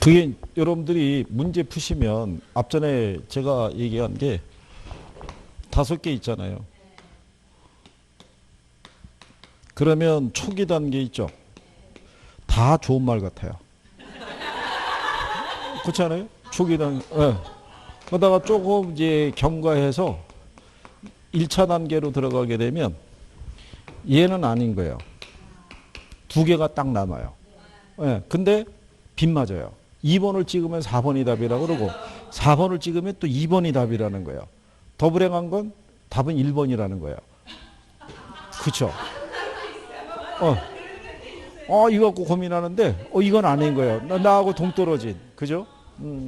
그게 여러분들이 문제 푸시면 앞전에 제가 얘기한 게 5개 있잖아요. 그러면 초기 단계 있죠. 다 좋은 말 같아요. 그렇지 않아요? 초기 단계. 네. 그러다가 조금 이제 경과해서 1차 단계로 들어가게 되면 얘는 아닌 거예요. 2개가 딱 남아요. 네. 근데 빗 맞아요. 2번을 찍으면 4번이 답이라고 그러고 4번을 찍으면 또 2번이 답이라는 거예요. 더 불행한 건 답은 1번이라는 거예요. 그쵸? 이거 갖고 고민하는데, 이건 아닌 거예요. 나하고 동떨어진. 그죠?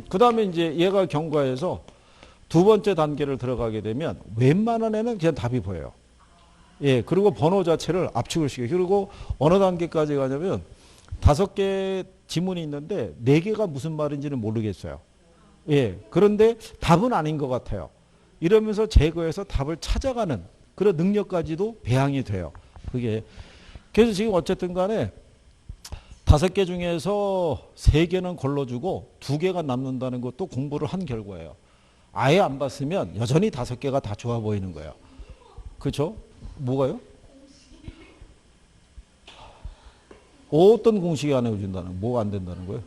그 다음에 이제 얘가 경과해서 2번째 단계를 들어가게 되면 웬만한 애는 그냥 답이 보여요. 예, 그리고 번호 자체를 압축을 시켜요. 그리고 어느 단계까지 가냐면 5개 지문이 있는데 4개가 무슨 말인지는 모르겠어요. 예, 그런데 답은 아닌 것 같아요. 이러면서 제거해서 답을 찾아가는 그런 능력까지도 배양이 돼요. 그게. 그래서 지금 어쨌든 간에 5개 중에서 3개는 걸러주고 2개가 남는다는 것도 공부를 한 결과예요. 아예 안 봤으면 여전히 5개가 다 좋아 보이는 거예요. 그렇죠? 뭐가요? 어떤 공식이 안 해준다는, 뭐가 안 된다는 거예요?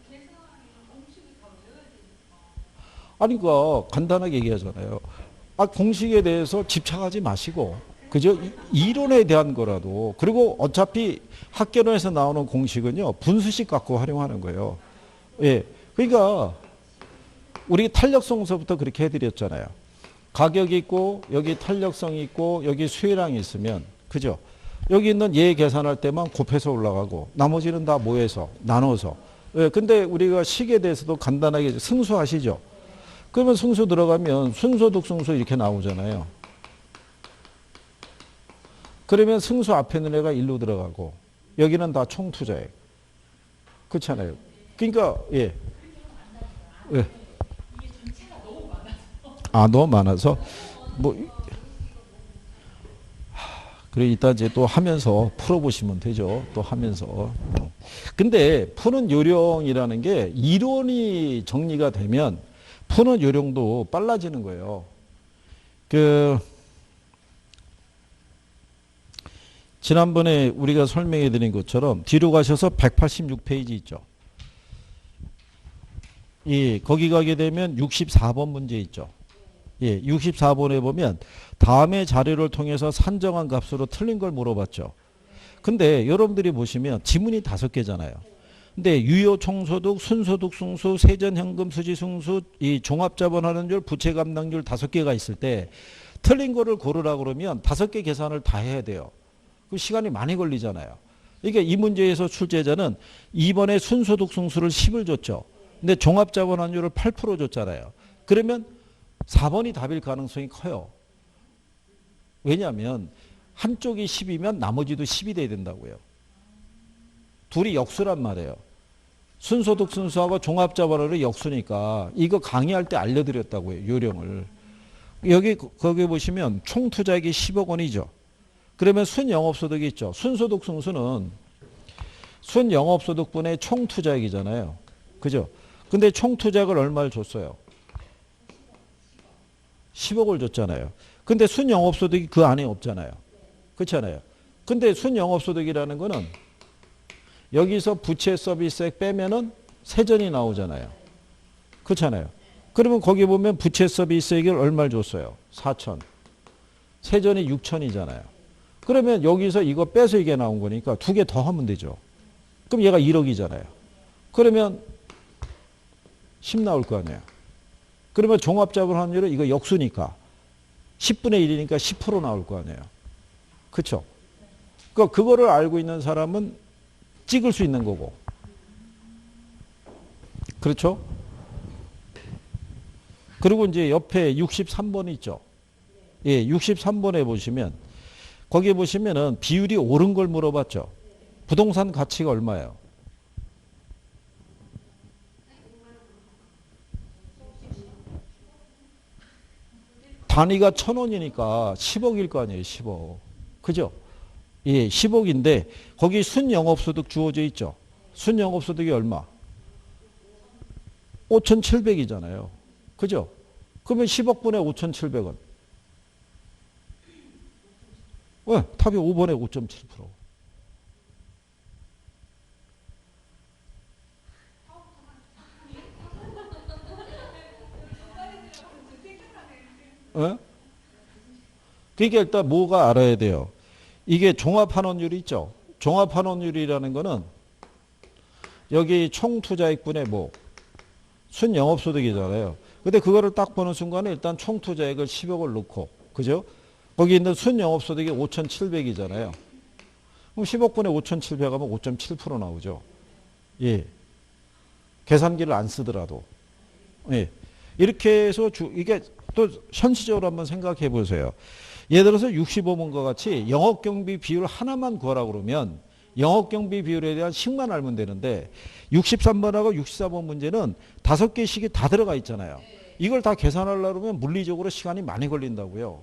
아니, 그러니까 간단하게 얘기하잖아요. 공식에 대해서 집착하지 마시고, 그죠? 이론에 대한 거라도. 그리고 어차피 학교론에서 나오는 공식은요, 분수식 갖고 활용하는 거예요. 예. 그러니까, 우리 탄력성서부터 그렇게 해드렸잖아요. 가격이 있고, 여기 탄력성이 있고, 여기 수혜량이 있으면, 그죠? 여기 있는 얘 계산할 때만 곱해서 올라가고, 나머지는 다 모여서, 나눠서. 예. 근데 우리가 식에 대해서도 간단하게 승수하시죠? 그러면 승수 들어가면 순소득 승수 이렇게 나오잖아요. 그러면 승수 앞에 있는 애가 1로 들어가고 여기는 다 총투자액. 그렇잖아요. 그러니까 예. 예. 너무 많아서 뭐 그래 이따 이제 또 하면서 풀어보시면 되죠. 또 하면서. 근데 푸는 요령이라는 게 이론이 정리가 되면 푸는 요령도 빨라지는 거예요. 지난번에 우리가 설명해 드린 것처럼 뒤로 가셔서 186페이지 있죠. 예, 거기 가게 되면 64번 문제 있죠. 예, 64번에 보면 다음의 자료를 통해서 산정한 값으로 틀린 걸 물어봤죠. 근데 여러분들이 보시면 지문이 5개잖아요. 근데 유효 총소득, 순소득 승수, 세전현금 수지 승수, 이 종합자본하는율, 부채 감당률 5개가 있을 때 틀린 거를 고르라고 그러면 5개 계산을 다 해야 돼요. 그 시간이 많이 걸리잖아요. 그러니까 이 문제에서 출제자는 이번에 순소득 승수를 10을 줬죠. 근데 종합자본환율을 8% 줬잖아요. 그러면 4번이 답일 가능성이 커요. 왜냐하면 한쪽이 10이면 나머지도 10이 돼야 된다고요. 둘이 역수란 말이에요. 순소득 순수하고 종합자본환율이 역수니까 이거 강의할 때 알려드렸다고요. 요령을. 거기 보시면 총투자액이 10억 원이죠. 그러면 순영업소득이 있죠. 순소득 승수는 순영업소득분의 총투자액이잖아요. 그죠? 근데 총투자액을 얼마를 줬어요? 10억을 줬잖아요. 근데 순영업소득이 그 안에 없잖아요. 그렇잖아요. 근데 순영업소득이라는 거는 여기서 부채 서비스액 빼면은 세전이 나오잖아요. 그렇잖아요. 그러면 거기 보면 부채 서비스액을 얼마를 줬어요? 4천. 세전이 6천이잖아요. 그러면 여기서 이거 빼서 이게 나온 거니까 2개 더 하면 되죠. 그럼 얘가 1억이잖아요. 그러면 10 나올 거 아니에요. 그러면 종합자본환율은 이거 역수니까 10분의 1이니까 10% 나올 거 아니에요. 그렇죠? 그러니까 그거를 알고 있는 사람은 찍을 수 있는 거고. 그렇죠? 그리고 이제 옆에 63번이 있죠. 예, 63번에 보시면 거기에 보시면은 비율이 옳은 걸 물어봤죠. 부동산 가치가 얼마예요? 단위가 1,000원이니까 10억일 거 아니에요. 10억. 그죠? 예, 10억인데 거기 순영업소득 주어져 있죠. 순영업소득이 얼마? 5,700이잖아요. 그죠? 그러면 10억분의 5,700은? 왜? 답이 5번에 5.7%. 어? 그러니까 일단 뭐가 알아야 돼요? 이게 종합환원율이 있죠. 종합환원율이라는 거는 여기 총투자액분의 뭐 순영업소득이잖아요. 근데 그거를 딱 보는 순간에 일단 총투자액을 10억을 넣고, 그죠? 거기 있는 순영업소득이 5,700이잖아요. 그럼 10억분의 5,700 하면 5.7% 나오죠. 예. 계산기를 안 쓰더라도. 예. 이렇게 해서 이게 또 현실적으로 한번 생각해 보세요. 예를 들어서 65번과 같이 영업경비 비율 하나만 구하라고 그러면 영업경비 비율에 대한 식만 알면 되는데 63번하고 64번 문제는 5개씩이 다 들어가 있잖아요. 이걸 다 계산하려고 하면 물리적으로 시간이 많이 걸린다고요.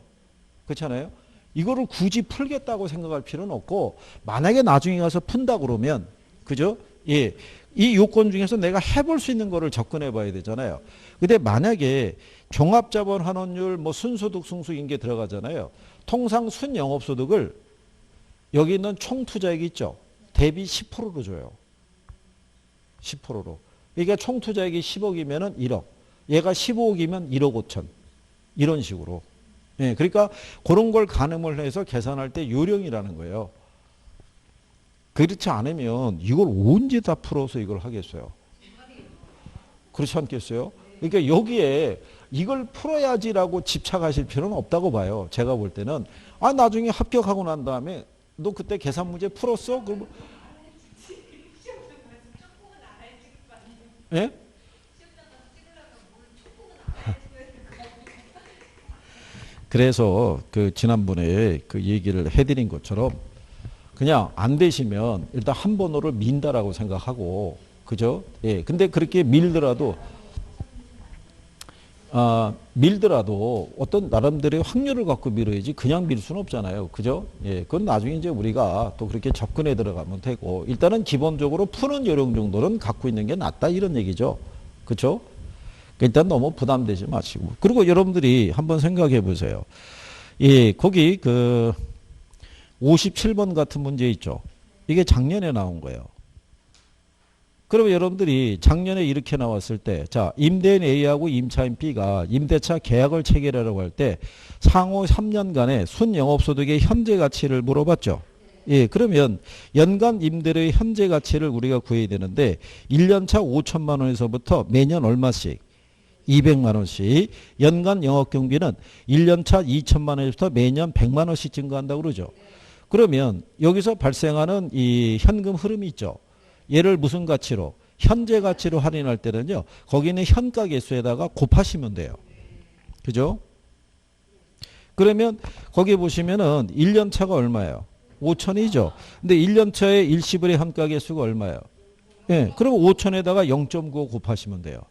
그렇잖아요. 이거를 굳이 풀겠다고 생각할 필요는 없고 만약에 나중에 가서 푼다 그러면 그죠? 예. 이 요건 중에서 내가 해볼 수 있는 거를 접근해 봐야 되잖아요. 근데 만약에 종합자본 환원율, 뭐 순소득, 승수인계 들어가잖아요. 통상 순영업소득을 여기 있는 총투자액이 있죠. 대비 10%로 줘요. 10%로. 그러니까 총투자액이 10억이면 1억. 얘가 15억이면 1억 5천. 이런 식으로. 예, 그러니까 그런 걸 가늠을 해서 계산할 때 요령이라는 거예요. 그렇지 않으면 이걸 언제 다 풀어서 이걸 하겠어요? 그렇지 않겠어요? 그러니까 여기에 이걸 풀어야지라고 집착하실 필요는 없다고 봐요. 제가 볼 때는. 아, 나중에 합격하고 난 다음에 너 그때 계산 문제 풀었어? 그럼 예? 그래서 그 지난번에 그 얘기를 해드린 것처럼 그냥 안 되시면 일단 한 번호를 민다라고 생각하고 그죠? 예. 근데 그렇게 밀더라도 어떤 나름대로의 확률을 갖고 밀어야지 그냥 밀 수는 없잖아요. 그죠? 예. 그건 나중에 이제 우리가 또 그렇게 접근해 들어가면 되고 일단은 기본적으로 푸는 요령 정도는 갖고 있는 게 낫다 이런 얘기죠. 그렇죠? 일단 너무 부담되지 마시고. 그리고 여러분들이 한번 생각해 보세요. 예, 거기 그 57번 같은 문제 있죠. 이게 작년에 나온 거예요. 그러면 여러분들이 작년에 이렇게 나왔을 때, 자, 임대인 A하고 임차인 B가 임대차 계약을 체결하려고 할 때 상호 3년간의 순영업소득의 현재 가치를 물어봤죠. 예, 그러면 연간 임대료의 현재 가치를 우리가 구해야 되는데 1년차 5천만 원에서부터 매년 얼마씩? 200만 원씩. 연간 영업경비는 1년차 2천만 원에서부터 매년 100만 원씩 증가한다고 그러죠. 그러면 여기서 발생하는 이 현금 흐름이 있죠. 얘를 무슨 가치로? 현재 가치로 할인할 때는요. 거기는 현가 계수에다가 곱하시면 돼요. 그죠? 그러면 거기 보시면은 1년 차가 얼마예요? 5천이죠. 근데 1년 차에 일시불의 현가 계수가 얼마예요? 예. 그럼 5천에다가 0.95 곱하시면 돼요.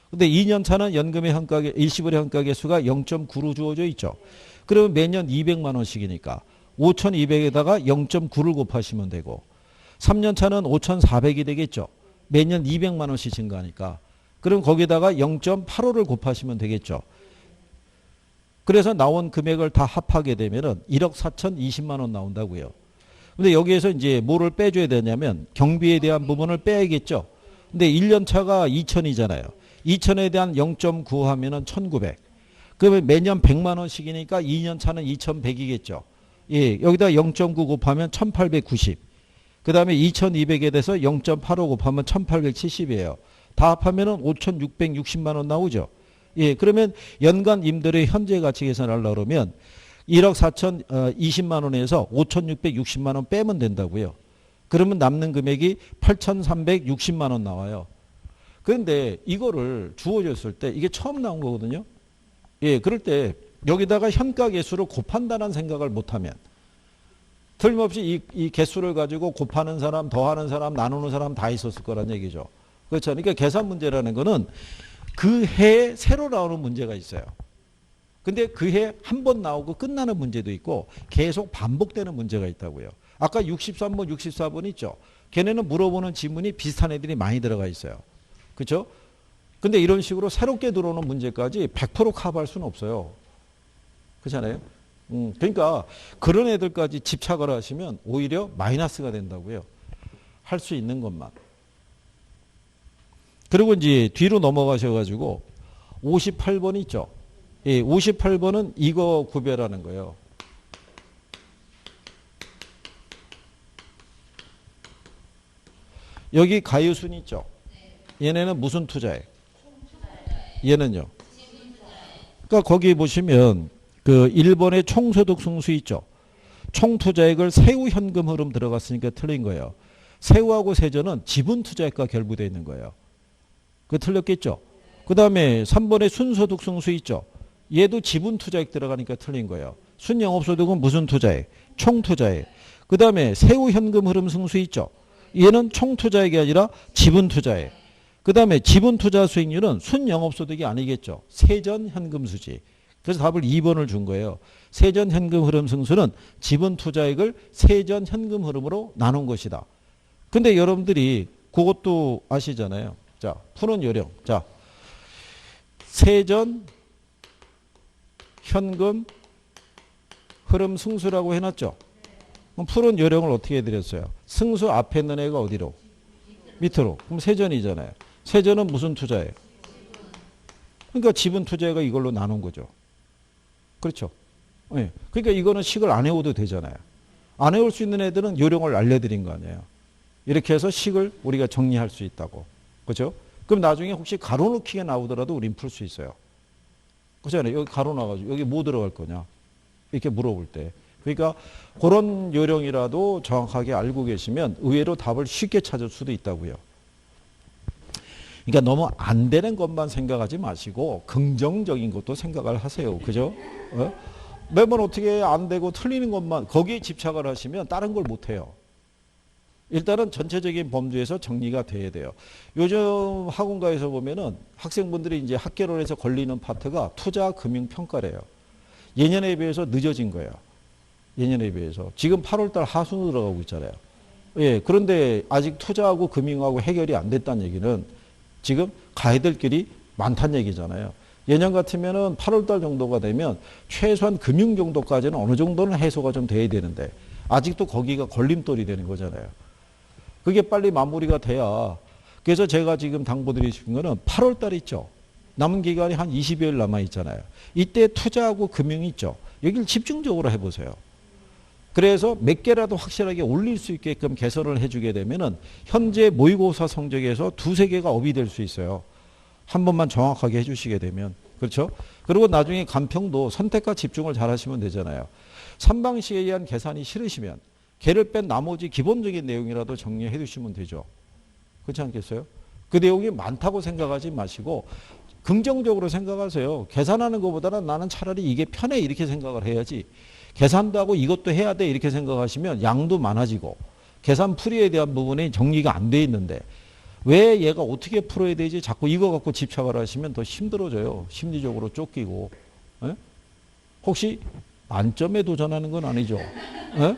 근데 2년 차는 연금의 일시불의 현가 계수가 0.9로 주어져 있죠. 그러면 매년 200만 원씩이니까 5,200에다가 0.9를 곱하시면 되고 3년 차는 5,400이 되겠죠. 매년 200만 원씩 증가하니까. 그럼 거기다가 0.85를 곱하시면 되겠죠. 그래서 나온 금액을 다 합하게 되면은 1억 4,020만 원 나온다고요. 근데 여기에서 이제 뭐를 빼줘야 되냐면 경비에 대한 부분을 빼야겠죠. 근데 1년 차가 2,000이잖아요. 2,000에 대한 0.9 하면은 1,900. 그러면 매년 100만 원씩이니까 2년 차는 2,100이겠죠. 예, 여기다 0.9 곱하면 1,890. 그 다음에 2,200에 대해서 0.85 곱하면 1,870이에요. 다 합하면은 5,660만 원 나오죠. 예, 그러면 연간 임대료의 현재 가치 계산하려고 그러면 1억 4,020만 원에서 5,660만 원 빼면 된다고요. 그러면 남는 금액이 8,360만 원 나와요. 그런데 이거를 주어졌을 때 이게 처음 나온 거거든요. 예, 그럴 때 여기다가 현가 개수를 곱한다는 생각을 못하면 틀림없이 이 개수를 가지고 곱하는 사람, 더하는 사람, 나누는 사람 다 있었을 거란 얘기죠. 그렇죠. 그러니까 계산 문제라는 거는 그 해에 새로 나오는 문제가 있어요. 근데 그 해 한 번 나오고 끝나는 문제도 있고 계속 반복되는 문제가 있다고요. 아까 63번, 64번 있죠. 걔네는 물어보는 지문이 비슷한 애들이 많이 들어가 있어요. 그렇죠? 근데 이런 식으로 새롭게 들어오는 문제까지 100% 커버할 수는 없어요. 그렇잖아요. 그러니까 그런 애들까지 집착을 하시면 오히려 마이너스가 된다고요. 할 수 있는 것만. 그리고 이제 뒤로 넘어가셔가지고 58번 있죠. 예, 58번은 이거 구별하는 거예요. 여기 가유순 있죠. 얘네는 무슨 투자에? 얘는요. 그러니까 거기 보시면 그 1번의 총소득 승수 있죠. 총투자액을 세후 현금 흐름 들어갔으니까 틀린 거예요. 세후하고 세전은 지분 투자액과 결부되어 있는 거예요. 그 틀렸겠죠. 그 다음에 3번의 순소득 승수 있죠. 얘도 지분 투자액 들어가니까 틀린 거예요. 순영업소득은 무슨 투자액? 총투자액. 그 다음에 세후 현금 흐름 승수 있죠. 얘는 총투자액이 아니라 지분 투자액. 그 다음에 지분 투자 수익률은 순영업소득이 아니겠죠. 세전 현금 수지. 그래서 답을 2번을 준 거예요. 세전 현금 흐름 승수는 지분 투자액을 세전 현금 흐름으로 나눈 것이다. 근데 여러분들이 그것도 아시잖아요. 자, 푸는 요령. 자, 세전 현금 흐름 승수라고 해놨죠. 그럼 푸는 요령을 어떻게 해드렸어요? 승수 앞에 있는 애가 어디로? 밑으로. 그럼 세전이잖아요. 세전은 무슨 투자예요? 그러니까 지분 투자가 이걸로 나눈 거죠. 그렇죠. 네. 그러니까 이거는 식을 안 해오도 되잖아요. 안 해올 수 있는 애들은 요령을 알려드린 거 아니에요. 이렇게 해서 식을 우리가 정리할 수 있다고. 그렇죠? 그럼 나중에 혹시 가로놓기가 나오더라도 우린 풀 수 있어요. 그렇잖아요. 여기 가로 나가지고 여기 뭐 들어갈 거냐 이렇게 물어볼 때. 그러니까 그런 요령이라도 정확하게 알고 계시면 의외로 답을 쉽게 찾을 수도 있다고요. 그러니까 너무 안 되는 것만 생각하지 마시고 긍정적인 것도 생각을 하세요. 그죠? 매번 어떻게 안 되고 틀리는 것만 거기에 집착을 하시면 다른 걸 못해요. 일단은 전체적인 범주에서 정리가 돼야 돼요. 요즘 학원가에서 보면은 학생분들이 이제 학개론에서 걸리는 파트가 투자 금융 평가래요. 예년에 비해서 늦어진 거예요. 예년에 비해서. 지금 8월달 하순으로 들어가고 있잖아요. 예, 그런데 아직 투자하고 금융하고 해결이 안 됐다는 얘기는 지금 가야 될 길이 많다는 얘기잖아요. 예년 같으면은 8월달 정도가 되면 최소한 금융 정도까지는 어느 정도는 해소가 좀 돼야 되는데 아직도 거기가 걸림돌이 되는 거잖아요. 그게 빨리 마무리가 돼야. 그래서 제가 지금 당부드리신 거는 8월달 있죠. 남은 기간이 한 20여일 남아 있잖아요. 이때 투자하고 금융 있죠. 여기를 집중적으로 해보세요. 그래서 몇 개라도 확실하게 올릴 수 있게끔 개선을 해주게 되면은 현재 모의고사 성적에서 두세 개가 업이 될 수 있어요. 한 번만 정확하게 해주시게 되면. 그렇죠? 그리고 나중에 간평도 선택과 집중을 잘 하시면 되잖아요. 3방식에 의한 계산이 싫으시면 개를 뺀 나머지 기본적인 내용이라도 정리해 두시면 되죠. 그렇지 않겠어요? 그 내용이 많다고 생각하지 마시고 긍정적으로 생각하세요. 계산하는 것보다는 나는 차라리 이게 편해 이렇게 생각을 해야지. 계산도 하고 이것도 해야 돼 이렇게 생각하시면 양도 많아지고 계산 풀이에 대한 부분이 정리가 안 돼 있는데 왜 얘가 어떻게 풀어야 되지 자꾸 이거 갖고 집착을 하시면 더 힘들어져요. 심리적으로 쫓기고. 에? 혹시 만점에 도전하는 건 아니죠? 에?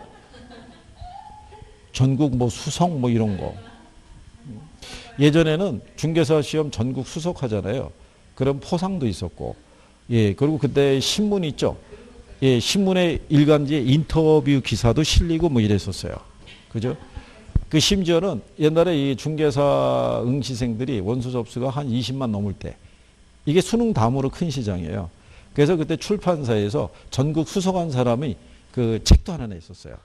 전국 뭐 수석 뭐 이런 거. 예전에는 중개사 시험 전국 수석 하잖아요. 그런 포상도 있었고. 예, 그리고 그때 신문 있죠. 예, 신문에 일간지에 인터뷰 기사도 실리고 뭐 이랬었어요. 그죠? 그 심지어는 옛날에 이 중개사 응시생들이 원서 접수가 한 20만 넘을 때 이게 수능 다음으로 큰 시장이에요. 그래서 그때 출판사에서 전국 수석한 사람이 그 책도 하나 냈었어요.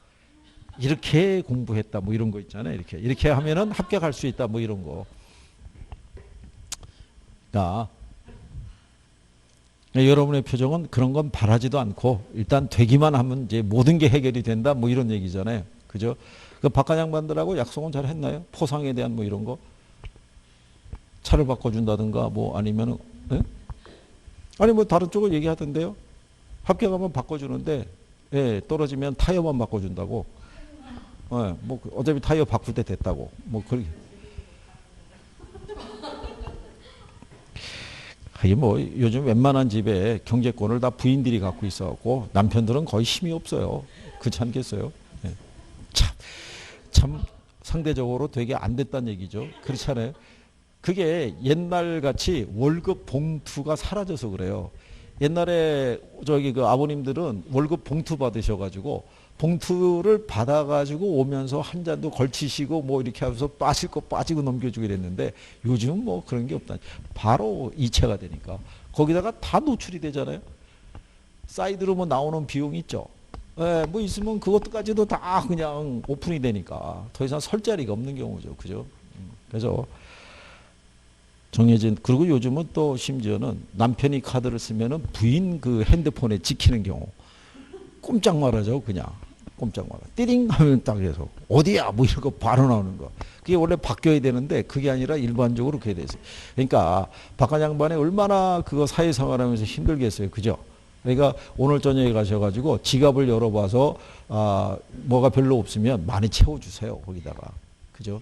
이렇게 공부했다 뭐 이런 거 있잖아요. 이렇게 하면은 합격할 수 있다 뭐 이런 거. 그러니까 여러분의 표정은 그런 건 바라지도 않고 일단 되기만 하면 이제 모든 게 해결이 된다 뭐 이런 얘기잖아요. 그죠? 그 박관 양반들하고 약속은 잘 했나요? 포상에 대한 뭐 이런 거? 차를 바꿔준다든가 뭐 아니면은, 예? 아니 뭐 다른 쪽을 얘기하던데요. 합격하면 바꿔주는데, 예, 떨어지면 타이어만 바꿔준다고. 예, 뭐 어차피 타이어 바꿀 때 됐다고. 뭐 그렇게. 하긴 뭐 요즘 웬만한 집에 경제권을 다 부인들이 갖고 있어갖고 남편들은 거의 힘이 없어요. 그렇지 않겠어요? 예. 참 상대적으로 되게 안 됐다는 얘기죠. 그렇잖아요. 그게 옛날 같이 월급 봉투가 사라져서 그래요. 옛날에 저기 그 아버님들은 월급 봉투 받으셔가지고 봉투를 받아가지고 오면서 한 잔도 걸치시고 뭐 이렇게 하면서 빠질 거 빠지고 넘겨주고 이랬는데 요즘은 뭐 그런 게 없다. 바로 이체가 되니까 거기다가 다 노출이 되잖아요. 사이드로 뭐 나오는 비용이 있죠. 예, 뭐 있으면 그것까지도 다 그냥 오픈이 되니까 더 이상 설 자리가 없는 경우죠. 그죠? 그래서 정해진, 그리고 요즘은 또 심지어는 남편이 카드를 쓰면은 부인 그 핸드폰에 찍히는 경우 꼼짝 말하죠. 그냥 꼼짝 말아. 띠링 하면 딱 해서 어디야 뭐 이런 거 바로 나오는 거. 그게 원래 바뀌어야 되는데 그게 아니라 일반적으로 그렇게 돼있어요. 그러니까 박한 양반이 얼마나 그거 사회생활하면서 힘들겠어요. 그죠? 그러니까 오늘 저녁에 가셔가지고 지갑을 열어봐서 뭐가 별로 없으면 많이 채워주세요. 거기다가. 그죠?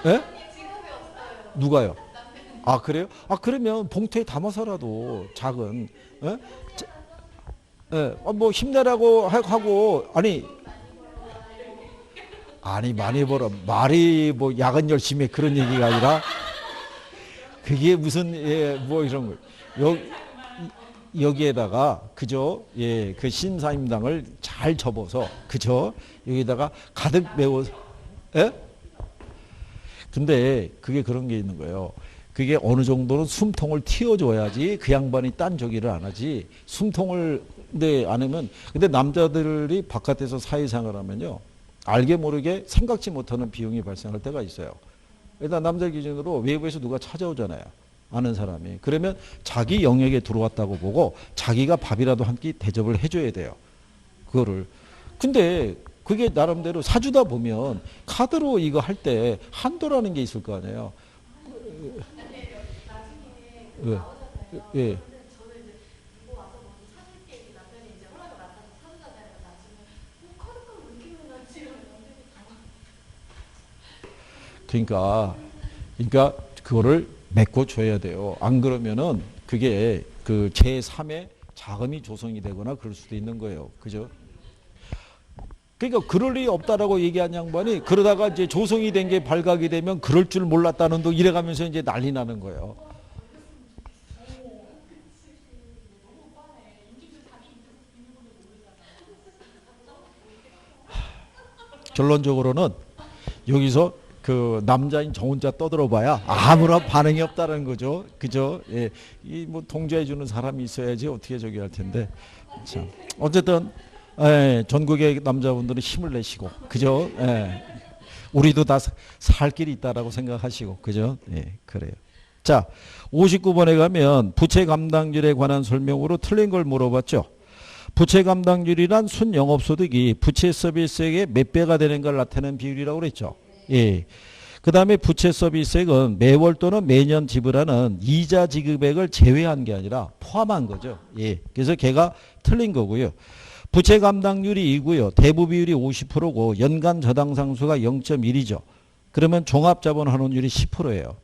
예? 누가요? 아, 그래요? 아, 그러면 봉투에 담아서라도 작은, 예? 예, 뭐 힘내라고 하고, 아니, 많이 벌어. 말이 뭐 야근 열심히 해 그런 얘기가 아니라, 그게 무슨, 예, 뭐 이런 거. 여기에다가, 그죠? 예, 그 신사임당을 잘 접어서, 그죠? 여기다가 가득 메워서, 예? 근데 그게 그런 게 있는 거예요. 그게 어느 정도는 숨통을 틔워줘야지 그 양반이 딴 저기를 안 하지. 숨통을 네, 안 하면. 근데 남자들이 바깥에서 사회생활 하면요. 알게 모르게 생각지 못하는 비용이 발생할 때가 있어요. 일단 남자 기준으로 외부에서 누가 찾아오잖아요. 아는 사람이. 그러면 자기 영역에 들어왔다고 보고 자기가 밥이라도 한 끼 대접을 해줘야 돼요. 그거를. 근데 그게 나름대로 사주다 보면 카드로 이거 할 때 한도라는 게 있을 거 아니에요. 예. 예. 그러니까 그거를 메꿔 줘야 돼요. 안 그러면은 그게 그 제3의 자금이 조성이 되거나 그럴 수도 있는 거예요. 그죠? 그러니까 그럴 리 없다라고 얘기한 양반이 그러다가 이제 조성이 된 게 발각이 되면 그럴 줄 몰랐다는 둥 이래가면서 이제 난리 나는 거예요. 결론적으로는 여기서 그 남자인 저 혼자 떠들어봐야 아무런 반응이 없다는 거죠. 그죠? 예. 이 뭐 동조해 주는 사람이 있어야지 어떻게 저기 할 텐데. 참. 어쨌든 예, 전국의 남자분들은 힘을 내시고, 그죠? 예. 우리도 다 살 길이 있다라고 생각하시고, 그죠? 예, 그래요. 자, 59번에 가면 부채 감당률에 관한 설명으로 틀린 걸 물어봤죠. 부채 감당률이란 순영업소득이 부채 서비스액의 몇 배가 되는 걸 나타내는 비율이라고 그랬죠. 예. 그 다음에 부채 서비스액은 매월 또는 매년 지불하는 이자 지급액을 제외한 게 아니라 포함한 거죠. 예. 그래서 걔가 틀린 거고요. 부채 감당률이 2고요. 대부 비율이 50%고 연간 저당 상수가 0.1이죠. 그러면 종합자본 환원율이 10%예요.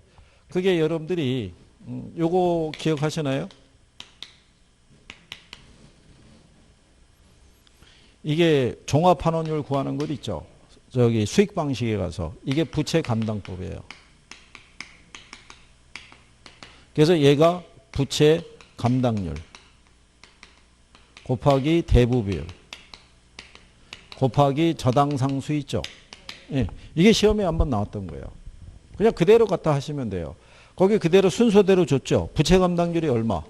그게 여러분들이 요거 기억하시나요? 이게 종합 환원율 구하는 것 있죠. 저기 수익 방식에 가서 이게 부채 감당법이에요. 그래서 얘가 부채 감당률 곱하기 대부 비율 곱하기 저당 상수 있죠. 예, 이게 시험에 한번 나왔던 거예요. 그냥 그대로 갖다 하시면 돼요. 거기 그대로 순서대로 줬죠. 부채 감당률이 얼마?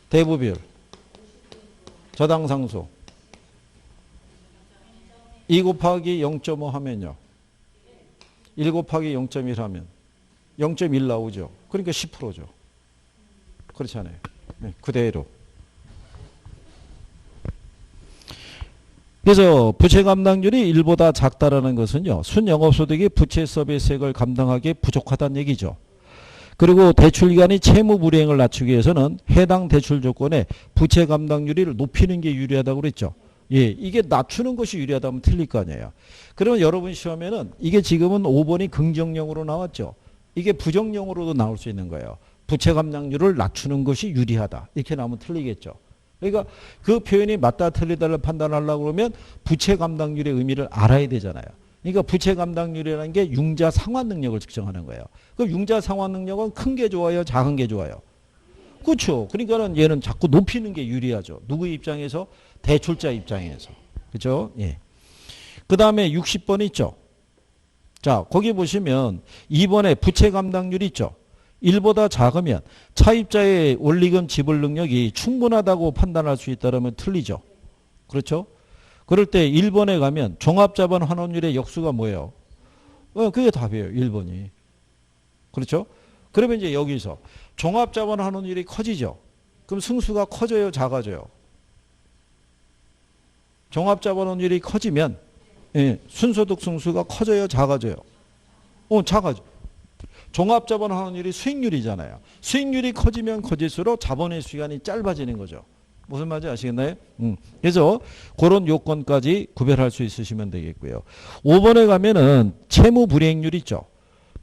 대부 비율 저당 상수 2 곱하기 0.5 하면요. 1 곱하기 0.1 하면 0.1 나오죠. 그러니까 10%죠. 그렇지 않아요? 네, 그대로. 그래서 부채 감당률이 1보다 작다라는 것은요. 순영업소득이 부채 서비스액을 감당하기에 부족하다는 얘기죠. 그리고 대출기간이 채무 불이행을 낮추기 위해서는 해당 대출 조건에 부채 감당률을 높이는 게 유리하다고 그랬죠. 예, 이게 낮추는 것이 유리하다면 틀릴 거 아니에요. 그러면 여러분 시험에는 이게 지금은 5번이 긍정형으로 나왔죠. 이게 부정형으로도 나올 수 있는 거예요. 부채 감당률을 낮추는 것이 유리하다. 이렇게 나오면 틀리겠죠. 그러니까 그 표현이 맞다 틀리다를 판단하려고 그러면 부채 감당률의 의미를 알아야 되잖아요. 그러니까 부채 감당률이라는 게 융자 상환 능력을 측정하는 거예요. 그럼 융자 상환 능력은 큰 게 좋아요, 작은 게 좋아요? 그렇죠. 그러니까는 얘는 자꾸 높이는 게 유리하죠. 누구 입장에서? 대출자 입장에서. 그죠? 예. 그 다음에 60번 있죠. 자, 거기 보시면 2번에 부채 감당률 있죠. 1보다 작으면 차입자의 원리금 지불 능력이 충분하다고 판단할 수 있다면 틀리죠. 그렇죠? 그럴 때 1번에 가면 종합자본 환원율의 역수가 뭐예요? 그게 답이에요. 1번이. 그렇죠? 그러면 이제 여기서 종합자본 환원율이 커지죠. 그럼 승수가 커져요, 작아져요? 종합자본 환원율이 커지면 예, 순소득 승수가 커져요, 작아져요? 작아져. 종합자본 환원율이 수익률이잖아요. 수익률이 커지면 커질수록 자본의 시간이 짧아지는 거죠. 무슨 말인지 아시겠나요? 그래서 그런 요건까지 구별할 수 있으시면 되겠고요. 5번에 가면은 채무 불이행률 있죠.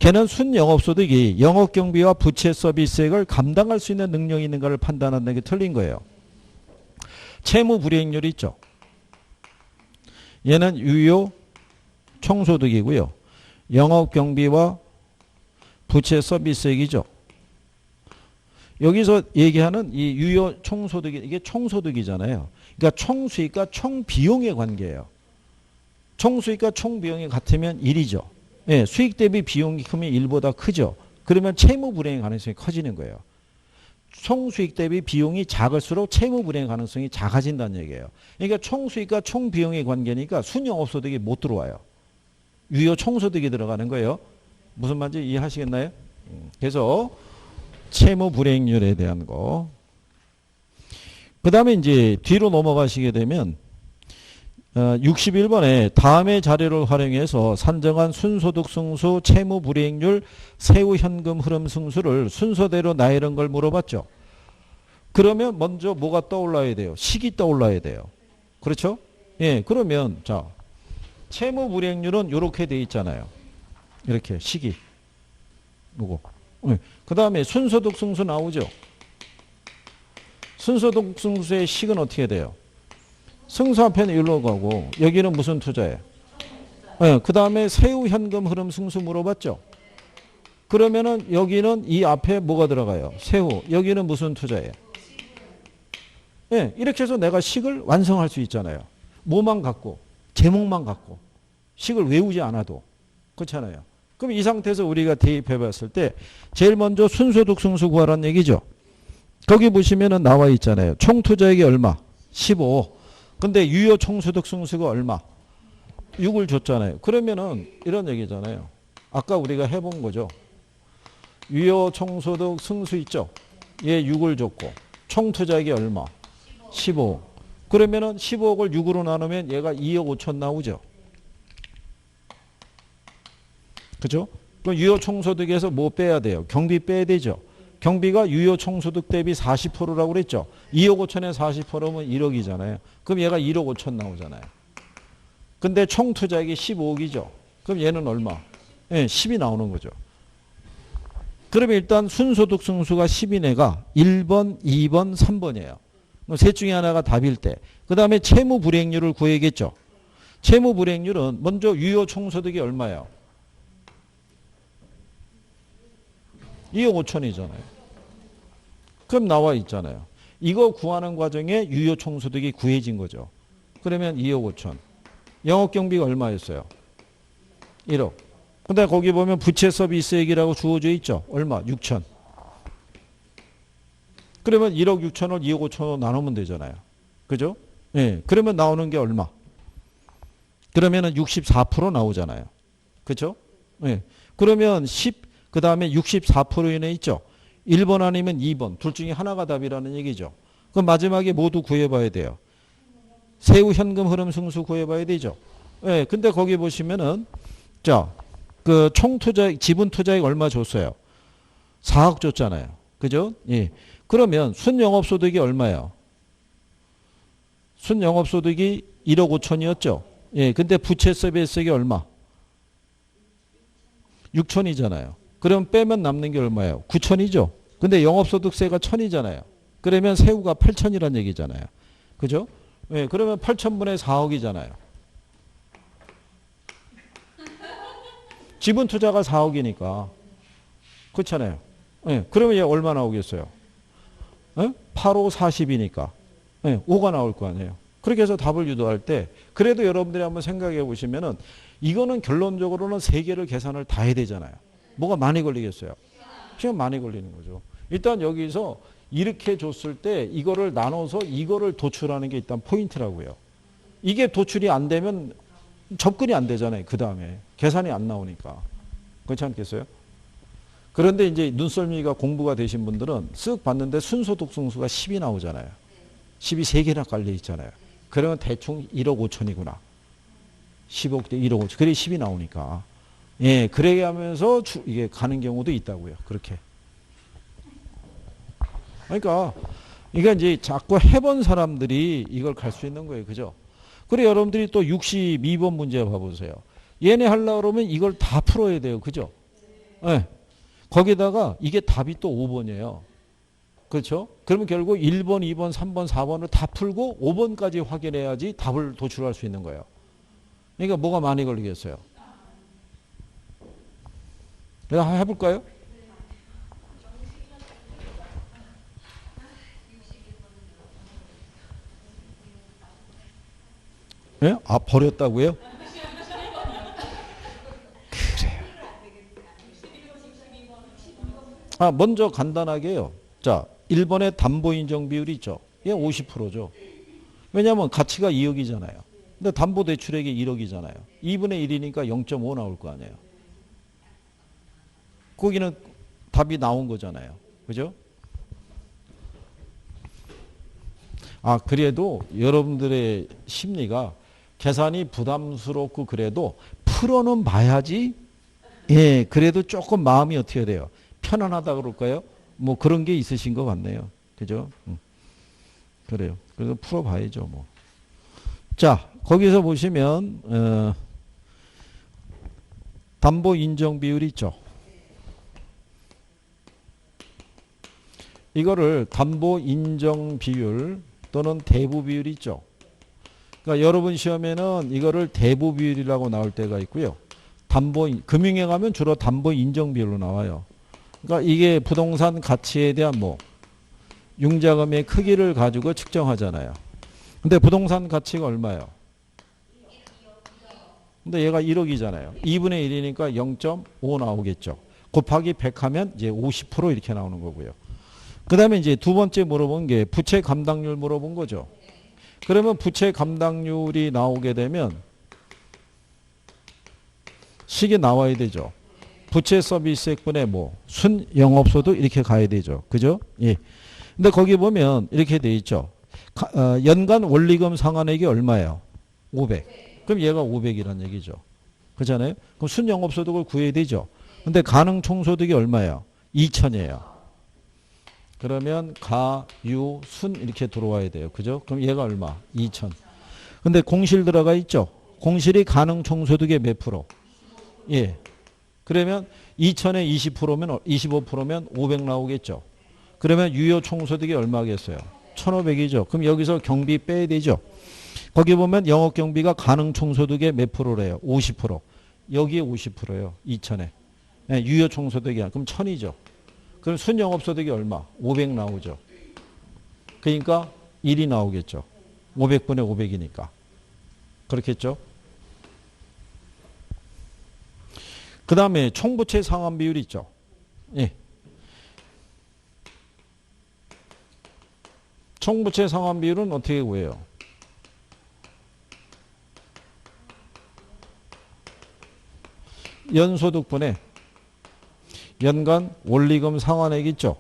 걔는 순영업소득이 영업경비와 부채 서비스액을 감당할 수 있는 능력이 있는가를 판단하는 게 틀린 거예요. 채무 불이행률이 있죠. 얘는 유효 총소득이고요. 영업경비와 부채 서비스액이죠. 여기서 얘기하는 이 유효 총소득이 이게 총소득이잖아요. 그러니까 총수익과 총비용의 관계예요. 총수익과 총비용이 같으면 1이죠. 예, 수익 대비 비용이 크면 1보다 크죠. 그러면 채무 불이행 가능성이 커지는 거예요. 총수익 대비 비용이 작을수록 채무 불이행 가능성이 작아진다는 얘기예요. 그러니까 총수익과 총비용의 관계니까 순영업소득이 못 들어와요. 유효 총소득이 들어가는 거예요. 무슨 말인지 이해하시겠나요? 그래서 채무 불이행률에 대한 거. 그 다음에 이제 뒤로 넘어가시게 되면 61번에 다음의 자료를 활용해서 산정한 순소득 승수, 채무 불이행률, 세후 현금 흐름 승수를 순서대로 나열한 걸 물어봤죠. 그러면 먼저 뭐가 떠올라야 돼요? 식이 떠올라야 돼요. 그렇죠? 예, 그러면 자 채무 불이행률은 이렇게 돼 있잖아요. 이렇게 식이. 요거. 예. 그 다음에 순소득 승수 나오죠. 순소득 승수의 식은 어떻게 돼요? 승수 앞에는 일로 가고 여기는 무슨 투자예요? 네, 그 다음에 세후 현금 흐름 승수 물어봤죠. 그러면은 여기는 이 앞에 뭐가 들어가요? 세후. 여기는 무슨 투자예요? 네, 이렇게 해서 내가 식을 완성할 수 있잖아요. 뭐만 갖고 제목만 갖고 식을 외우지 않아도 그렇잖아요. 그럼 이 상태에서 우리가 대입해 봤을 때 제일 먼저 순소득 승수 구하라는 얘기죠. 거기 보시면은 나와 있잖아요. 총 투자액이 얼마? 15. 근데 유효 총소득 승수가 얼마? 6을 줬잖아요. 그러면은 이런 얘기잖아요. 아까 우리가 해본 거죠. 유효 총소득 승수 있죠. 얘 6을 줬고 총 투자액이 얼마? 15. 그러면은 15억을 6으로 나누면 얘가 2억 5천 나오죠. 그죠? 그럼 유효 총소득에서 뭐 빼야 돼요? 경비 빼야 되죠. 경비가 유효 총소득 대비 40%라고 그랬죠. 2억 5천에 40%면 1억이잖아요. 그럼 얘가 1억 5천 나오잖아요. 근데 총 투자액이 15억이죠. 그럼 얘는 얼마? 네, 10이 나오는 거죠. 그러면 일단 순소득 승수가 10인 애가 1번, 2번, 3번이에요. 셋 중에 하나가 답일 때. 그 다음에 채무 불이행률을 구해야겠죠. 채무 불이행률은 먼저 유효 총소득이 얼마예요? 2억 5천이잖아요. 그럼 나와 있잖아요. 이거 구하는 과정에 유효 총소득이 구해진 거죠. 그러면 2억 5천. 영업경비가 얼마였어요? 1억. 근데 거기 보면 부채 서비스액이라고 주어져 있죠. 얼마? 6천. 그러면 1억 6천을 2억 5천으로 나누면 되잖아요. 그죠? 예. 그러면 나오는 게 얼마? 그러면은 64% 나오잖아요. 그죠? 예. 그러면 10, 그 다음에 64%인에 있죠. 1번 아니면 2번. 둘 중에 하나가 답이라는 얘기죠. 그럼 마지막에 모두 구해봐야 돼요. 세후 현금 흐름 승수 구해봐야 되죠. 예. 근데 거기 보시면은, 자, 그 총 투자액, 지분 투자액 얼마 줬어요? 4억 줬잖아요. 그죠? 예. 그러면 순영업소득이 얼마예요? 순영업소득이 1억 5천이었죠. 예. 근데 부채 서비스액이 얼마? 6천이잖아요. 그럼 빼면 남는 게 얼마예요? 9천이죠. 근데 영업소득세가 1천이잖아요. 그러면 세후가 8천이란 얘기잖아요. 그죠? 예, 그러면 8천분의 4억이잖아요. 지분 투자가 4억이니까. 그렇잖아요. 예, 그러면 얘 얼마 나오겠어요? 예? 8, 5, 40이니까. 예, 5가 나올 거 아니에요. 그렇게 해서 답을 유도할 때 그래도 여러분들이 한번 생각해 보시면은 이거는 결론적으로는 세 개를 계산을 다 해야 되잖아요. 뭐가 많이 걸리겠어요? 시간 많이 걸리는 거죠. 일단 여기서 이렇게 줬을 때 이거를 나눠서 이거를 도출하는 게 일단 포인트라고요. 이게 도출이 안 되면 접근이 안 되잖아요. 그 다음에 계산이 안 나오니까. 그렇지 않겠어요? 그런데 이제 눈썰미가 공부가 되신 분들은 쓱 봤는데 순소득 승수가 10이 나오잖아요. 10이 3개나 깔려 있잖아요. 그러면 대충 1억 5천이구나. 10억 대 1억 5천. 그래 10이 나오니까. 예, 그래 하면서 이게 가는 경우도 있다고요. 그렇게. 그러니까 이게 이제 자꾸 해본 사람들이 이걸 갈 수 있는 거예요. 그죠? 그래 여러분들이 또 62번 문제 봐보세요. 얘네 하려고 그러면 이걸 다 풀어야 돼요. 그죠? 예. 거기다가 이게 답이 또 5번이에요. 그렇죠? 그러면 결국 1번, 2번, 3번, 4번을 다 풀고 5번까지 확인해야지 답을 도출할 수 있는 거예요. 그러니까 뭐가 많이 걸리겠어요? 내가 한번 해볼까요? 예? 아, 버렸다고요? 그래요. 아, 먼저 간단하게요. 자, 1번의 담보인정 비율이 있죠. 얘 50%죠. 왜냐하면 가치가 2억이잖아요. 근데 담보대출액이 1억이잖아요. 2분의 1이니까 0.5 나올 거 아니에요. 거기는 답이 나온 거잖아요. 그죠? 아, 그래도 여러분들의 심리가 계산이 부담스럽고 그래도 풀어는 봐야지. 예, 그래도 조금 마음이 어떻게 돼요? 편안하다 그럴까요? 뭐 그런 게 있으신 것 같네요. 그죠? 그래요. 그래서 풀어봐야죠, 뭐. 자, 거기서 보시면 담보 인정 비율이 있죠. 이거를 담보 인정 비율 또는 대부 비율이 있죠. 그러니까 여러분 시험에는 이거를 대부 비율이라고 나올 때가 있고요. 금융에 가면 주로 담보 인정 비율로 나와요. 그러니까 이게 부동산 가치에 대한 뭐 융자금의 크기를 가지고 측정하잖아요. 근데 부동산 가치가 얼마예요? 근데 얘가 1억이잖아요. 2분의 1이니까 0.5 나오겠죠. 곱하기 100 하면 이제 50% 이렇게 나오는 거고요. 그 다음에 이제 두 번째 물어본 게 부채 감당률 물어본 거죠. 그러면 부채 감당률이 나오게 되면 식이 나와야 되죠. 부채 서비스액분의 뭐 순영업소득 이렇게 가야 되죠. 그죠? 예. 근데 거기 보면 이렇게 돼 있죠. 연간 원리금 상환액이 얼마예요? 500. 그럼 얘가 500이란 얘기죠. 그렇잖아요? 그럼 순영업소득을 구해야 되죠. 근데 가능 총소득이 얼마예요? 2000이에요. 그러면 가, 유, 순 이렇게 들어와야 돼요. 그죠? 그럼 얘가 얼마? 2000. 근데 공실 들어가 있죠? 공실이 가능 총소득의 몇 프로? 예. 그러면 2000에 20%면 25%면 500 나오겠죠. 그러면 유효 총소득이 얼마겠어요? 1500이죠. 그럼 여기서 경비 빼야 되죠. 거기 보면 영업 경비가 가능 총소득의 몇 프로래요? 50%. 여기에 50%예요. 2000에. 예, 유효 총소득이야. 그럼 1000이죠. 그럼 순영업소득이 얼마? 500 나오죠. 그러니까 1이 나오겠죠. 500분의 500이니까. 그렇겠죠? 그 다음에 총부채 상환 비율이 있죠. 예. 총부채 상환 비율은 어떻게 구해요? 연소득분의 연간 원리금 상환액 있죠.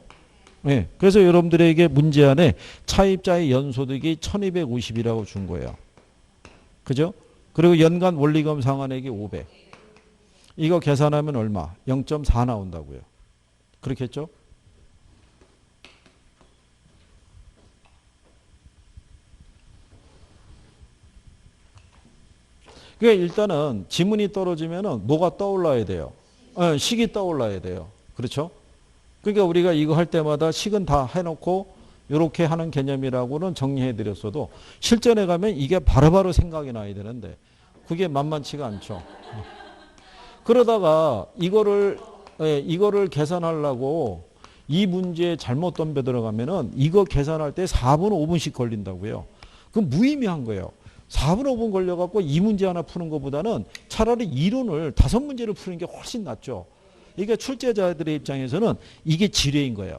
예. 그래서 여러분들에게 문제 안에 차입자의 연소득이 1250이라고 준 거예요. 그죠? 그리고 연간 원리금 상환액이 500. 이거 계산하면 얼마? 0.4 나온다고요. 그렇겠죠? 그러니까 일단은 지문이 떨어지면은 뭐가 떠올라야 돼요? 식이 떠올라야 돼요. 그렇죠? 그러니까 우리가 이거 할 때마다 식은 다 해놓고 이렇게 하는 개념이라고는 정리해 드렸어도 실전에 가면 이게 바로바로 생각이 나야 되는데 그게 만만치가 않죠. 그러다가 이거를 계산하려고 이 문제에 잘못 덤벼 들어가면은 이거 계산할 때 4분, 5분씩 걸린다고요. 그럼 무의미한 거예요. 4분, 5분 걸려갖고 이 문제 하나 푸는 것보다는 차라리 이론을 5문제를 푸는 게 훨씬 낫죠. 그러니까 출제자들의 입장에서는 이게 지뢰인 거예요.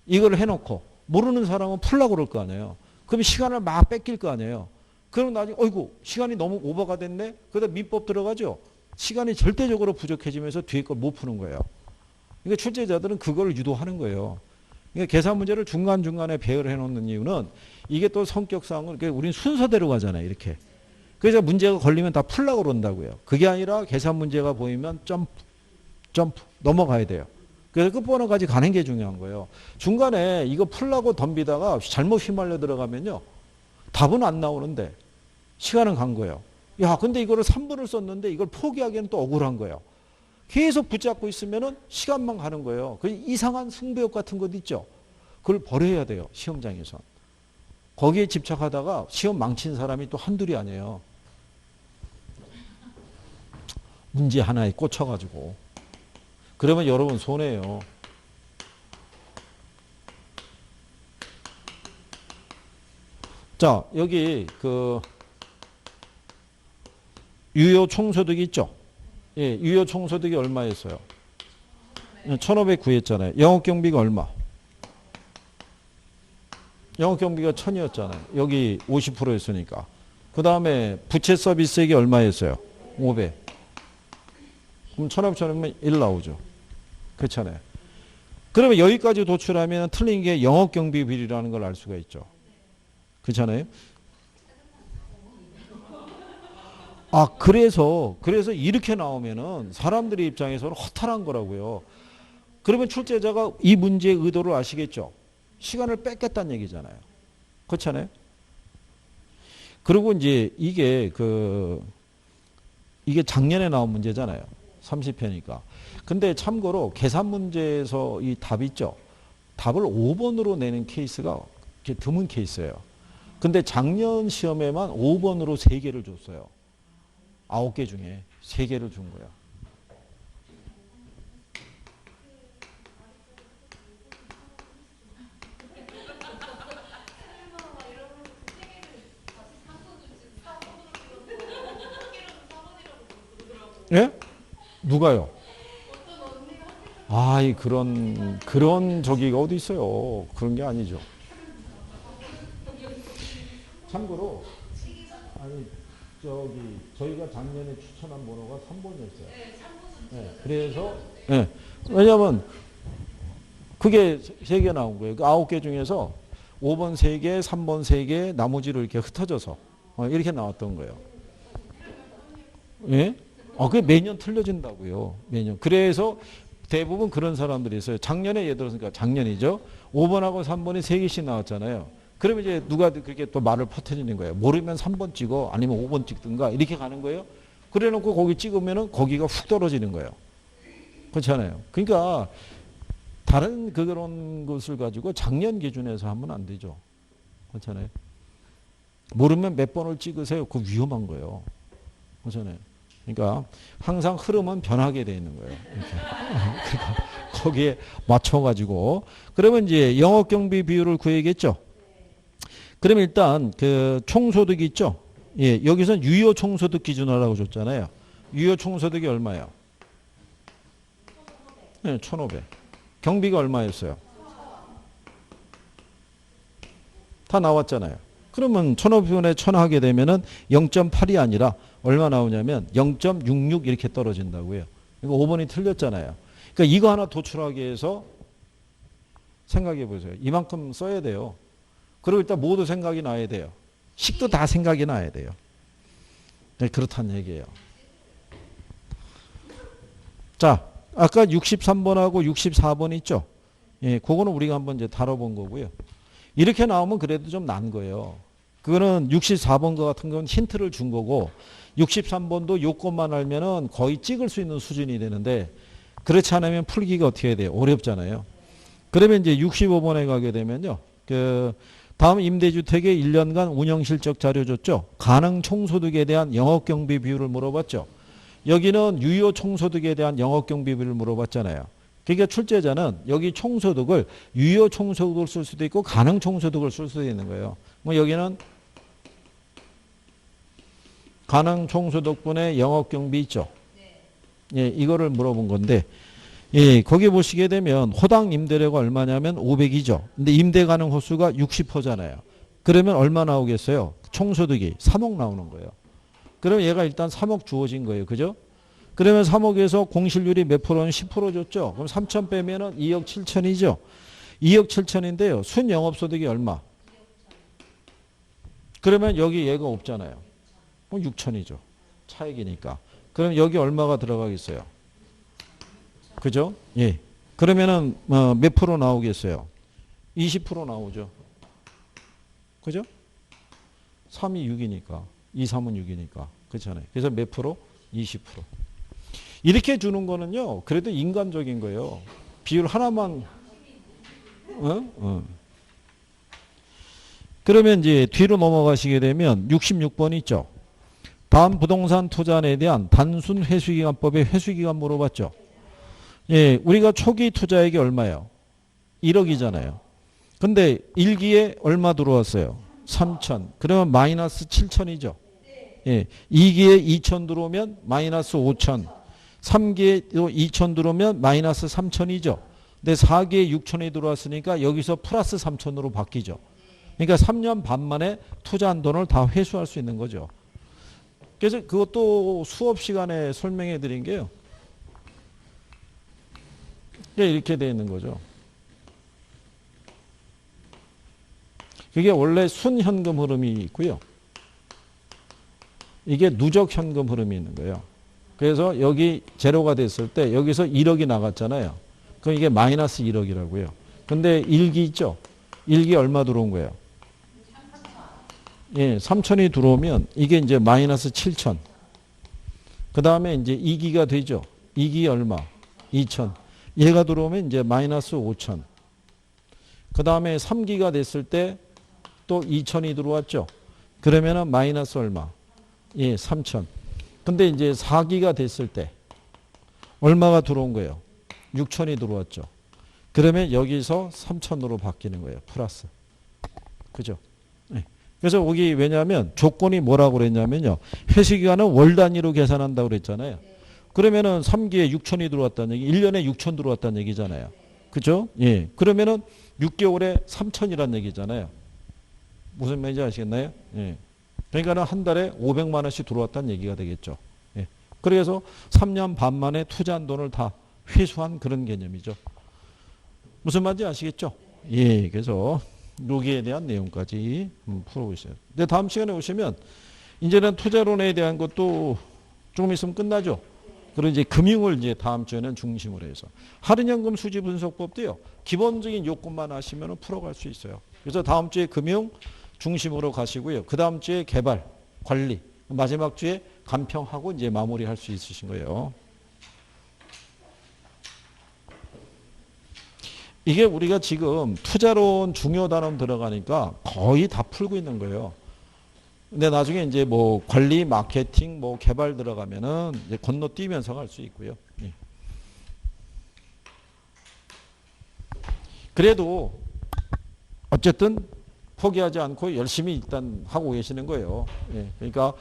이걸 해놓고 모르는 사람은 풀라고 그럴 거 아니에요. 그럼 시간을 막 뺏길 거 아니에요. 그럼 나중에 어이구 시간이 너무 오버가 됐네. 그러다 민법 들어가죠. 시간이 절대적으로 부족해지면서 뒤에 걸 못 푸는 거예요. 그러니까 출제자들은 그걸 유도하는 거예요. 그러니까 계산 문제를 중간중간에 배열해 놓는 이유는 이게 또 성격상은 우리는 순서대로 가잖아요. 이렇게. 그래서 문제가 걸리면 다 풀라고 그런다고요. 그게 아니라 계산 문제가 보이면 점프 넘어가야 돼요. 그래서 끝번호까지 가는 게 중요한 거예요. 중간에 이거 풀라고 덤비다가 잘못 휘말려 들어가면요. 답은 안 나오는데 시간은 간 거예요. 야, 근데 이거를 3분을 썼는데 이걸 포기하기에는 또 억울한 거예요. 계속 붙잡고 있으면은 시간만 가는 거예요. 그 이상한 승부욕 같은 것 있죠. 그걸 버려야 돼요. 시험장에서. 거기에 집착하다가 시험 망친 사람이 또 한둘이 아니에요. 문제 하나에 꽂혀가지고. 그러면 여러분 손해예요. 자, 여기 유효 총소득이 있죠. 예, 유효 총소득이 얼마였어요? 1,500 구했잖아요. 영업경비가 얼마? 영업경비가 1,000이었잖아요. 여기 50%였으니까. 그 다음에 부채 서비스액이 얼마였어요? 500. 그럼 1,500면 1 나오죠. 그렇잖아요. 그러면 여기까지 도출하면 틀린 게 영업경비 비리라는 걸 알 수가 있죠. 그렇잖아요. 아, 그래서 이렇게 나오면은 사람들의 입장에서는 허탈한 거라고요. 그러면 출제자가 이 문제의 의도를 아시겠죠? 시간을 뺏겠다는 얘기잖아요. 그렇잖아요. 그리고 이제 이게 작년에 나온 문제잖아요. 30회니까. 근데 참고로 계산 문제에서 이 답 있죠. 답을 5번으로 내는 케이스가 드문 케이스예요. 근데 작년 시험에만 5번으로 3개를 줬어요. 9개 중에 3개를 준 거야. 예? 누가요? 아이, 그런 저기가 어디 있어요. 그런 게 아니죠. 참고로, 저희가 작년에 추천한 번호가 3번이었어요. 네, 그래서, 네, 왜냐면, 그게 3개 나온 거예요. 그 9개 중에서 5번 3개, 3번 3개, 나머지로 이렇게 흩어져서, 이렇게 나왔던 거예요. 예? 그게 매년 틀려진다고요. 매년. 그래서 대부분 그런 사람들이 있어요. 작년에 예를 들어서, 작년이죠. 5번하고 3번이 3개씩 나왔잖아요. 그러면 이제 누가 그렇게 또 말을 퍼뜨리는 거예요. 모르면 3번 찍어, 아니면 5번 찍든가, 이렇게 가는 거예요. 그래 놓고 거기 찍으면은 거기가 훅 떨어지는 거예요. 그렇잖아요. 그러니까 다른 그런 것을 가지고 작년 기준에서 하면 안 되죠. 그렇잖아요. 모르면 몇 번을 찍으세요. 그거 위험한 거예요. 그렇잖아요. 그러니까 항상 흐름은 변하게 되어 있는 거예요. 이렇게. 그러니까 거기에 맞춰가지고. 그러면 이제 영업경비 비율을 구해야겠죠. 그러면 일단 그 총소득이 있죠. 예, 여기서는 유효 총소득 기준으로 줬잖아요. 유효 총소득이 얼마예요? 네, 1,500. 경비가 얼마였어요? 다 나왔잖아요. 그러면 1,500분의 1,000 하게 되면은 0.8이 아니라 얼마 나오냐면 0.66 이렇게 떨어진다고요. 이거 5번이 틀렸잖아요. 그러니까 이거 하나 도출하기 위해서 생각해 보세요. 이만큼 써야 돼요. 그리고 일단 모두 생각이 나야 돼요. 식도 다 생각이 나야 돼요. 네, 그렇다는 얘기예요. 자, 아까 63번하고 64번 있죠? 예, 그거는 우리가 한번 이제 다뤄본 거고요. 이렇게 나오면 그래도 좀 난 거예요. 그거는 64번 거 같은 건 힌트를 준 거고 63번도 요것만 알면은 거의 찍을 수 있는 수준이 되는데 그렇지 않으면 풀기가 어떻게 해야 돼요? 어렵잖아요. 그러면 이제 65번에 가게 되면요. 다음 임대주택의 1년간 운영실적 자료 줬죠. 가능 총소득에 대한 영업경비 비율을 물어봤죠. 여기는 유효 총소득에 대한 영업경비비를 물어봤잖아요. 그러니까 출제자는 여기 총소득을 유효 총소득을 쓸 수도 있고 가능 총소득을 쓸 수도 있는 거예요. 뭐 여기는 가능 총소득분의 영업경비 있죠. 예, 이거를 물어본 건데, 예, 거기 보시게 되면 호당 임대료가 얼마냐면 500이죠. 근데 임대 가능 호수가 60%잖아요. 그러면 얼마 나오겠어요? 총소득이 3억 나오는 거예요. 그러면 얘가 일단 3억 주어진 거예요. 그죠? 그러면 3억에서 공실률이 몇 프로는 10% 줬죠. 그럼 3천 빼면은 2억 7천이죠. 2억 7천인데요. 순영업소득이 얼마? 그러면 여기 얘가 없잖아요. 6천이죠. 차익이니까. 그럼 여기 얼마가 들어가겠어요? 그죠? 예. 그러면은 몇 프로 나오겠어요? 20% 나오죠. 그죠? 3이 6이니까. 2, 3은 6이니까. 그렇잖아요. 그래서 몇 프로? 20%. 이렇게 주는 거는요. 그래도 인간적인 거예요. 비율 하나만. 그러면 이제 뒤로 넘어가시게 되면 66번 있죠. 다음 부동산 투자에 대한 단순 회수기간법의 회수기간 물어봤죠. 예, 우리가 초기 투자액이 얼마예요? 1억이잖아요. 근데 1기에 얼마 들어왔어요? 3천. 그러면 마이너스 7천이죠. 예, 2기에 2천 들어오면 마이너스 5천. 3기에 2천 들어오면 마이너스 3천이죠. 근데 4기에 6천이 들어왔으니까 여기서 플러스 3천으로 바뀌죠. 그러니까 3년 반 만에 투자한 돈을 다 회수할 수 있는 거죠. 그래서 그것도 수업 시간에 설명해 드린 게요. 이렇게 되어 있는 거죠. 그게 원래 순현금 흐름이 있고요. 이게 누적 현금 흐름이 있는 거예요. 그래서 여기 제로가 됐을 때 여기서 1억이 나갔잖아요. 그럼 이게 마이너스 1억이라고요. 근데 1기 있죠? 1기 얼마 들어온 거예요? 예, 3천이 들어오면 이게 이제 마이너스 7천. 그 다음에 이제 2기가 되죠. 2기 얼마? 2천. 얘가 들어오면 이제 마이너스 5천. 그 다음에 3기가 됐을 때 또 2천이 들어왔죠. 그러면은 마이너스 얼마? 예, 3천. 근데 이제 4기가 됐을 때 얼마가 들어온 거예요? 6천이 들어왔죠. 그러면 여기서 3천으로 바뀌는 거예요. 플러스. 그죠? 네. 그래서 여기 왜냐하면 조건이 뭐라고 그랬냐면요. 회수기간은 월 단위로 계산한다고 그랬잖아요. 그러면은 3기에 6천이 들어왔다는 얘기, 1년에 6천 들어왔다는 얘기잖아요. 그죠? 예. 그러면은 6개월에 3천이라는 얘기잖아요. 무슨 말인지 아시겠나요? 예. 그러니까는 한 달에 500만 원씩 들어왔다는 얘기가 되겠죠. 예. 그래서 3년 반 만에 투자한 돈을 다 회수한 그런 개념이죠. 무슨 말인지 아시겠죠? 예. 그래서 여기에 대한 내용까지 풀어보고 있어요. 근데 다음 시간에 오시면 이제는 투자론에 대한 것도 조금 있으면 끝나죠. 그리고 이제 금융을 이제 다음 주에는 중심으로 해서 할인연금 수지 분석법도요. 기본적인 요건만 하시면 풀어갈 수 있어요. 그래서 다음 주에 금융 중심으로 가시고요. 그 다음 주에 개발, 관리, 마지막 주에 간평하고 이제 마무리할 수 있으신 거예요. 이게 우리가 지금 투자론 중요 단원 들어가니까 거의 다 풀고 있는 거예요. 근데 나중에 이제 뭐 관리, 마케팅, 뭐 개발 들어가면은 이제 건너뛰면서 갈 수 있고요. 예. 그래도 어쨌든 포기하지 않고 열심히 일단 하고 계시는 거예요. 예. 그러니까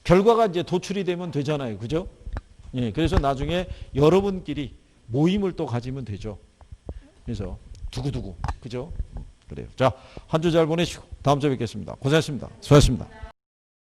결과가 이제 도출이 되면 되잖아요. 그죠? 예. 그래서 나중에 여러분끼리 모임을 또 가지면 되죠. 그래서 두고두고. 그죠? 그래요. 자, 한 주 잘 보내시고 다음 주에 뵙겠습니다. 고생하셨습니다. 수고하셨습니다.